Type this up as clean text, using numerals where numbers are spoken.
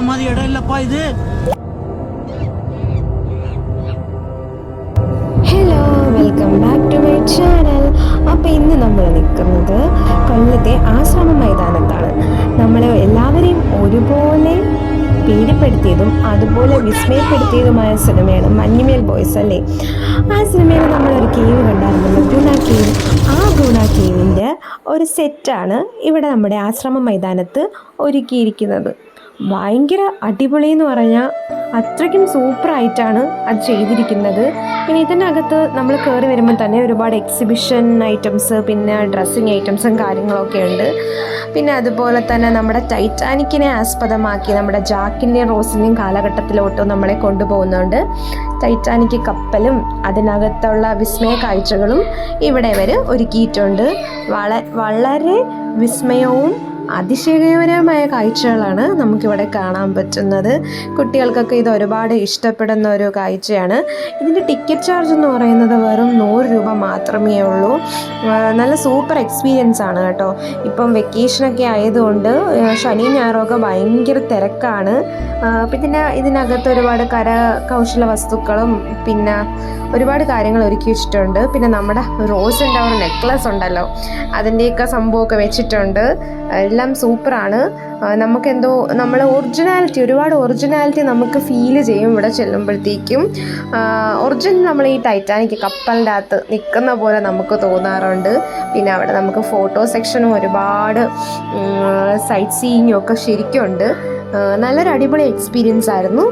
மாதிரி இடம் இல்லப்பா இது. Hello, welcome back to my channel. അപ്പോൾ ഇന്ന് നമ്മൾ നിൽക്കുന്നത് കൊല്ലത്തെ ആശ്രമ മൈതാനത്താണ്. നമ്മളെ എല്ലാവരെയും ഒരുപോലെ പേടിപ്പെടുത്തിയതും അതുപോലെ വിസ്മയപ്പെടുത്തിയതുമായ സിനിമയാണ് മഞ്ഞുമേൽ ബോയ്സ് അല്ലേ. ആ സിനിമയിൽ നമ്മളൊരു കേവ് കണ്ടായിരുന്നല്ലോ, ഗുണ കേവ്. ആ ഗുണ കേവിൻ്റെ ഒരു സെറ്റാണ് ഇവിടെ നമ്മുടെ ആശ്രമ മൈതാനത്ത് ഒരുക്കിയിരിക്കുന്നത്. ഭയങ്കര അടിപൊളി എന്ന് പറഞ്ഞാൽ അത്രയ്ക്കും സൂപ്പറായിട്ടാണ് അത് ചെയ്തിരിക്കുന്നത്. പിന്നെ ഇതിനകത്ത് നമ്മൾ കയറി വരുമ്പോൾ തന്നെ ഒരുപാട് എക്സിബിഷൻ ഐറ്റംസ്, പിന്നെ ഡ്രസ്സിങ് ഐറ്റംസും കാര്യങ്ങളൊക്കെ ഉണ്ട്. പിന്നെ അതുപോലെ തന്നെ നമ്മുടെ ടൈറ്റാനിക്കിനെ ആസ്പദമാക്കി നമ്മുടെ ജാക്കിൻ്റെയും റോസിൻ്റെയും കാലഘട്ടത്തിലോട്ട് നമ്മളെ കൊണ്ടുപോകുന്നുണ്ട്. ടൈറ്റാനിക് കപ്പലും അതിനകത്തുള്ള വിസ്മയ കാഴ്ചകളും ഇവിടെ ഇവർ ഒരുക്കിയിട്ടുണ്ട്. വളരെ വിസ്മയവും അതിശയകരമായ കാഴ്ചകളാണ് നമുക്കിവിടെ കാണാൻ പറ്റുന്നത്. കുട്ടികൾക്കൊക്കെ ഇത് ഒരുപാട് ഇഷ്ടപ്പെടുന്ന ഒരു കാഴ്ചയാണ്. ഇതിൻ്റെ ടിക്കറ്റ് ചാർജ് എന്ന് പറയുന്നത് വെറും 100 രൂപ മാത്രമേ ഉള്ളൂ. നല്ല സൂപ്പർ എക്സ്പീരിയൻസ് ആണ് കേട്ടോ. ഇപ്പം വെക്കേഷനൊക്കെ ആയതുകൊണ്ട് ശനി ഞായറൊക്കെ ഭയങ്കര തിരക്കാണ്. പിന്നെ ഇതിനകത്ത് ഒരുപാട് കരകൗശല വസ്തുക്കളും പിന്നെ ഒരുപാട് കാര്യങ്ങൾ ഒരുക്കി വെച്ചിട്ടുണ്ട്. പിന്നെ നമ്മുടെ റോസിൻ്റെ ഒരു നെക്ലസ് ഉണ്ടല്ലോ, അതിൻ്റെയൊക്കെ സംഭവമൊക്കെ വെച്ചിട്ടുണ്ട്. എല്ലാം സൂപ്പറാണ്. നമുക്കെന്തോ ഒരുപാട് ഒറിജിനാലിറ്റി നമുക്ക് ഫീൽ ചെയ്യും ഇവിടെ ചെല്ലുമ്പോഴത്തേക്കും. ഒറിജിനൽ നമ്മൾ ഈ ടൈറ്റാനിക് കപ്പലിൻ്റെ അകത്ത് നിൽക്കുന്ന പോലെ നമുക്ക് തോന്നാറുണ്ട്. പിന്നെ അവിടെ നമുക്ക് ഫോട്ടോ സെക്ഷനും ഒരുപാട് സൈറ്റ് സീയിങ്ങും ഒക്കെ ശരിക്കും ഉണ്ട്. നല്ലൊരു അടിപൊളി എക്സ്പീരിയൻസ് ആയിരുന്നു.